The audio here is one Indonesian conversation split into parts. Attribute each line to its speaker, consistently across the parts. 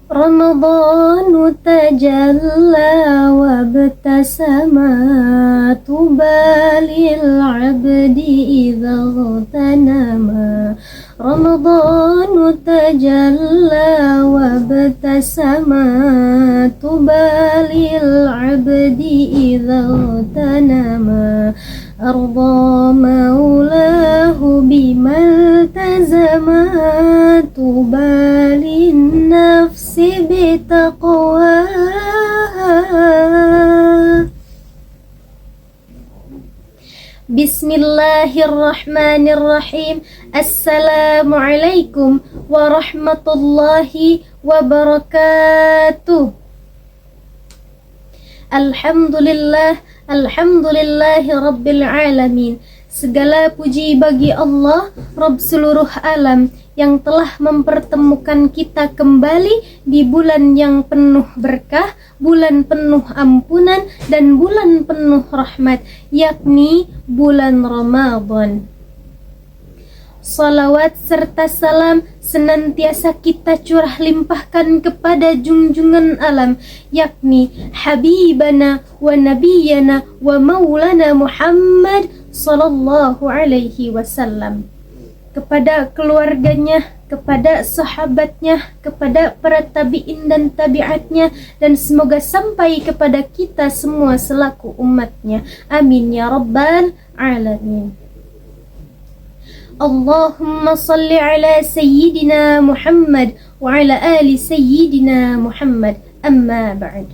Speaker 1: رمضان تجلى وابتسم طوبى للعبد إذا اغتنم رمضان تجلى وابتسم طوبى للعبد إذا اغتنم أرضى مولاه بما التزم طوبى للنفس بتقواها بسم الله الرحمن الرحيم السلام عليكم ورحمة الله وبركاته Alhamdulillahi Rabbil Alamin. Segala puji bagi Allah, Rabb seluruh alam, yang telah mempertemukan kita kembali di bulan yang penuh berkah, bulan penuh ampunan, dan bulan penuh rahmat, yakni bulan Ramadan. Salawat serta salam senantiasa kita curah limpahkan kepada junjungan alam, yakni Habibana wa Nabiyana wa Maulana Muhammad sallallahu alaihi wasallam, kepada keluarganya, kepada sahabatnya, kepada para tabi'in dan tabi'atnya, dan semoga sampai kepada kita semua selaku umatnya. Amin ya rabbal alamin. Allahumma salli ala Sayyidina Muhammad wa ala ali Sayyidina Muhammad, amma ba'd.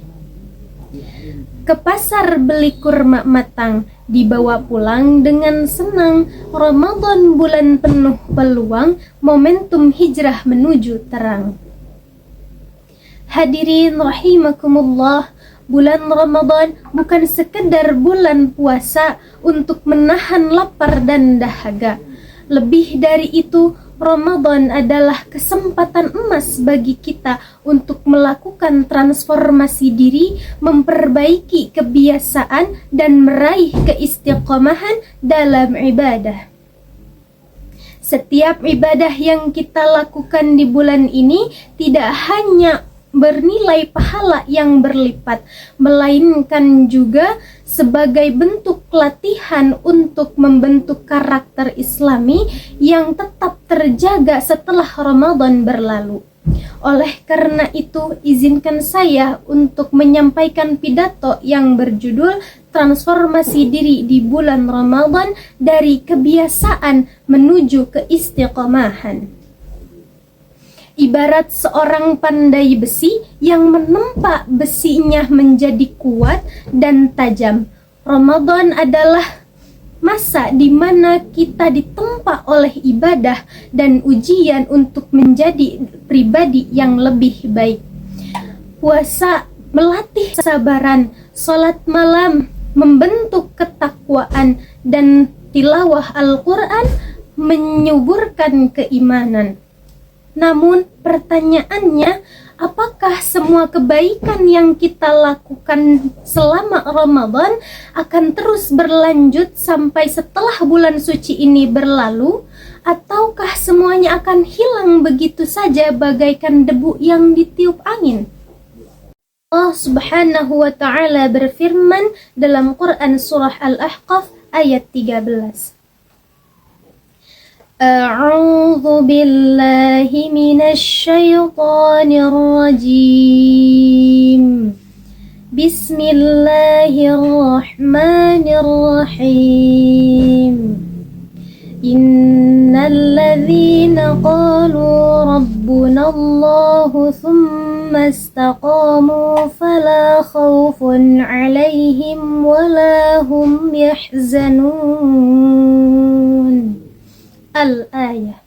Speaker 1: Ke pasar beli kurma matang, dibawa pulang dengan senang. Ramadan bulan penuh peluang, momentum hijrah menuju terang. Hadirin rahimakumullah, bulan Ramadan bukan sekedar bulan puasa untuk menahan lapar dan dahaga. Lebih dari itu, Ramadan adalah kesempatan emas bagi kita untuk melakukan transformasi diri, memperbaiki kebiasaan, dan meraih keistiqomahan dalam ibadah. Setiap ibadah yang kita lakukan di bulan ini tidak hanya bernilai pahala yang berlipat, melainkan juga sebagai bentuk latihan untuk membentuk karakter Islami yang tetap terjaga setelah Ramadan berlalu. Oleh karena itu, izinkan saya untuk menyampaikan pidato yang berjudul Transformasi Diri di Bulan Ramadan dari Kebiasaan Menuju Keistiqomahan. Ibarat seorang pandai besi yang menempa besinya menjadi kuat dan tajam. Ramadan adalah masa di mana kita ditempa oleh ibadah dan ujian untuk menjadi pribadi yang lebih baik. Puasa melatih kesabaran, salat malam membentuk ketakwaan, dan tilawah Al-Quran menyuburkan keimanan. Namun pertanyaannya, apakah semua kebaikan yang kita lakukan selama Ramadan akan terus berlanjut sampai setelah bulan suci ini berlalu? Ataukah semuanya akan hilang begitu saja bagaikan debu yang ditiup angin? Allah Subhanahu wa Ta'ala berfirman dalam Quran surah Al-Ahqaf ayat 13. A'udzu billahi minasy syaithanir rajim. Bismillahirrahmanirrahim. Innal ladzina qalu rabbunallahu tsumma istaqamu fala khaufun 'alaihim wala hum yahzanun. Al-Ayah.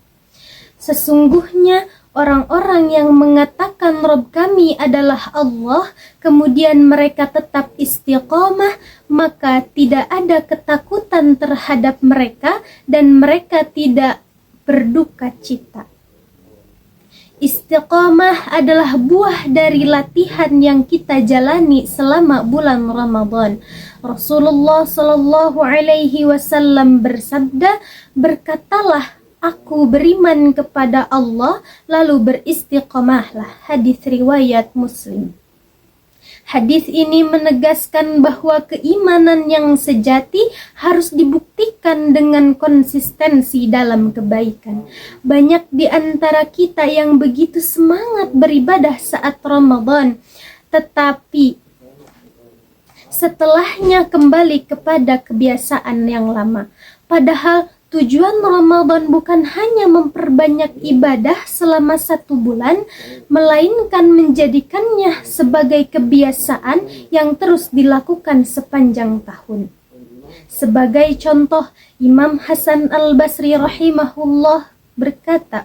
Speaker 1: Sesungguhnya orang-orang yang mengatakan Rabb kami adalah Allah, kemudian mereka tetap istiqomah, maka tidak ada ketakutan terhadap mereka dan mereka tidak berduka cita. Istiqomah adalah buah dari latihan yang kita jalani selama bulan Ramadan. Rasulullah Shallallahu Alaihi Wasallam bersabda, berkatalah aku beriman kepada Allah lalu beristiqomahlah. Hadis riwayat Muslim. Hadis ini menegaskan bahwa keimanan yang sejati harus dibuktikan dengan konsistensi dalam kebaikan. Banyak di antara kita yang begitu semangat beribadah saat Ramadan, tetapi setelahnya kembali kepada kebiasaan yang lama. Padahal tujuan Ramadan bukan hanya memperbanyak ibadah selama 1 bulan, melainkan menjadikannya sebagai kebiasaan yang terus dilakukan sepanjang tahun. Sebagai contoh, Imam Hasan al-Basri rahimahullah berkata,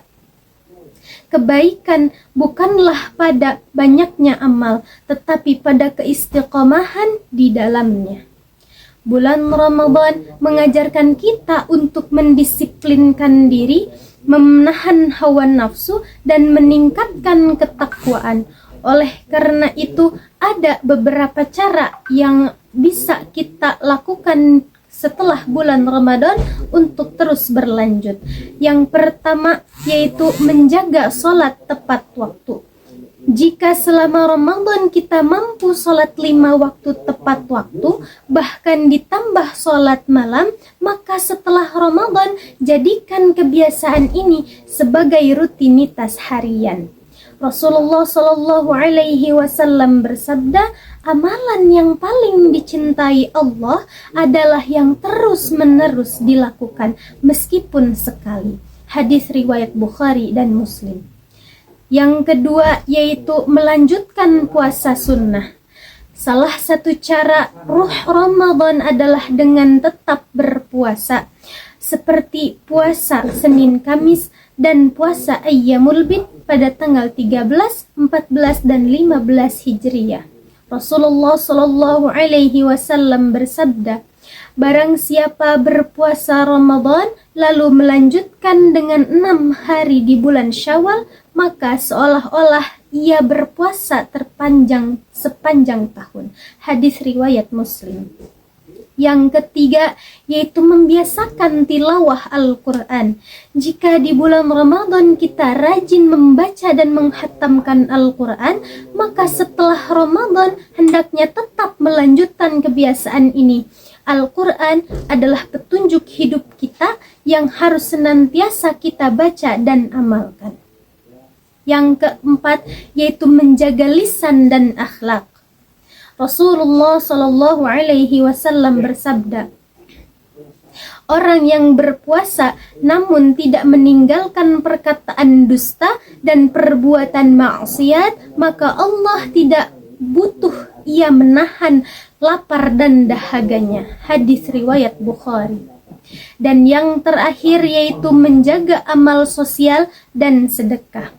Speaker 1: kebaikan bukanlah pada banyaknya amal, tetapi pada keistiqomahan di dalamnya. Bulan Ramadan mengajarkan kita untuk mendisiplinkan diri, menahan hawa nafsu, dan meningkatkan ketakwaan. Oleh karena itu, ada beberapa cara yang bisa kita lakukan setelah bulan Ramadan untuk terus berlanjut. Yang pertama yaitu menjaga sholat tepat waktu. Jika selama Ramadan kita mampu sholat 5 waktu tepat waktu, bahkan ditambah sholat malam, maka setelah Ramadan jadikan kebiasaan ini sebagai rutinitas harian. Rasulullah Shallallahu Alaihi Wasallam bersabda, amalan yang paling dicintai Allah adalah yang terus-menerus dilakukan meskipun sekali. Hadis riwayat Bukhari dan Muslim. Yang kedua yaitu melanjutkan puasa sunnah. Salah satu cara ruh Ramadan adalah dengan tetap berpuasa, seperti puasa Senin Kamis dan puasa Ayyamul Bid pada tanggal 13, 14 dan 15 Hijriah. Rasulullah Shallallahu Alaihi Wasallam bersabda, barang siapa berpuasa Ramadan lalu melanjutkan dengan 6 hari di bulan Syawal, maka seolah-olah ia berpuasa sepanjang tahun. Hadis riwayat Muslim. Yang ketiga yaitu membiasakan tilawah Al-Quran. Jika di bulan Ramadan kita rajin membaca dan menghatamkan Al-Quran, maka setelah Ramadan hendaknya tetap melanjutkan kebiasaan ini. Al-Quran adalah petunjuk hidup kita yang harus senantiasa kita baca dan amalkan. Yang keempat yaitu menjaga lisan dan akhlak. Rasulullah Shallallahu Alaihi Wasallam bersabda, orang yang berpuasa namun tidak meninggalkan perkataan dusta dan perbuatan maksiat, maka Allah tidak butuh ia menahan lapar dan dahaganya. Hadis riwayat Bukhari. Dan yang terakhir yaitu menjaga amal sosial dan sedekah.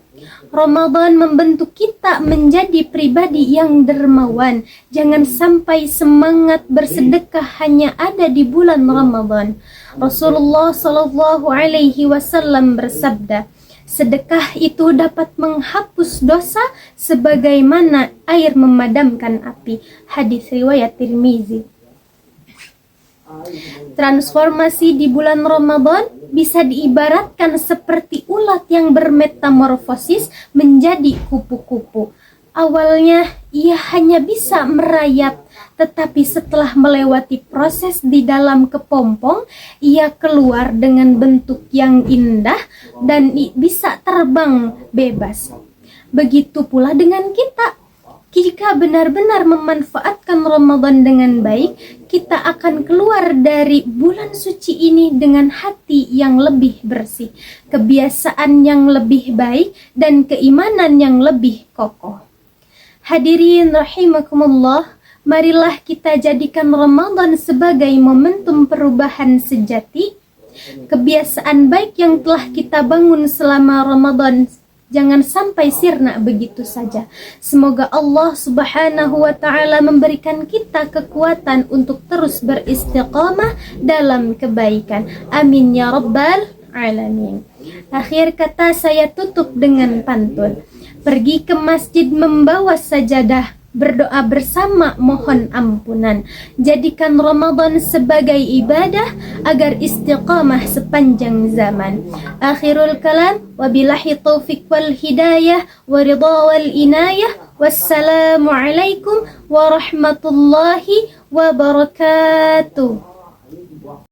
Speaker 1: Ramadan membentuk kita menjadi pribadi yang dermawan. Jangan sampai semangat bersedekah hanya ada di bulan Ramadan. Rasulullah Shallallahu Alaihi Wasallam bersabda, sedekah itu dapat menghapus dosa sebagaimana air memadamkan api. Hadis riwayat Tirmizi. Transformasi di bulan Ramadan bisa diibaratkan seperti ulat yang bermetamorfosis menjadi kupu-kupu. Awalnya ia hanya bisa merayap, tetapi setelah melewati proses di dalam kepompong, ia keluar dengan bentuk yang indah dan bisa terbang bebas. Begitu pula dengan kita. Jika benar-benar memanfaatkan Ramadan dengan baik, kita akan keluar dari bulan suci ini dengan hati yang lebih bersih, kebiasaan yang lebih baik, dan keimanan yang lebih kokoh. Hadirin rahimakumullah, marilah kita jadikan Ramadan sebagai momentum perubahan sejati. Kebiasaan baik yang telah kita bangun selama Ramadan jangan sampai sirna begitu saja. Semoga Allah Subhanahu wa Ta'ala memberikan kita kekuatan untuk terus beristiqamah dalam kebaikan. Amin ya Rabbal Alamin. Akhir kata saya tutup dengan pantun. Pergi ke masjid membawa sajadah, berdoa bersama mohon ampunan. Jadikan Ramadan sebagai ibadah agar istiqamah sepanjang zaman. Akhirul kalam, wabillahi taufiq wal hidayah wa ridha wal inayah. Wassalamualaikum warahmatullahi wabarakatuh.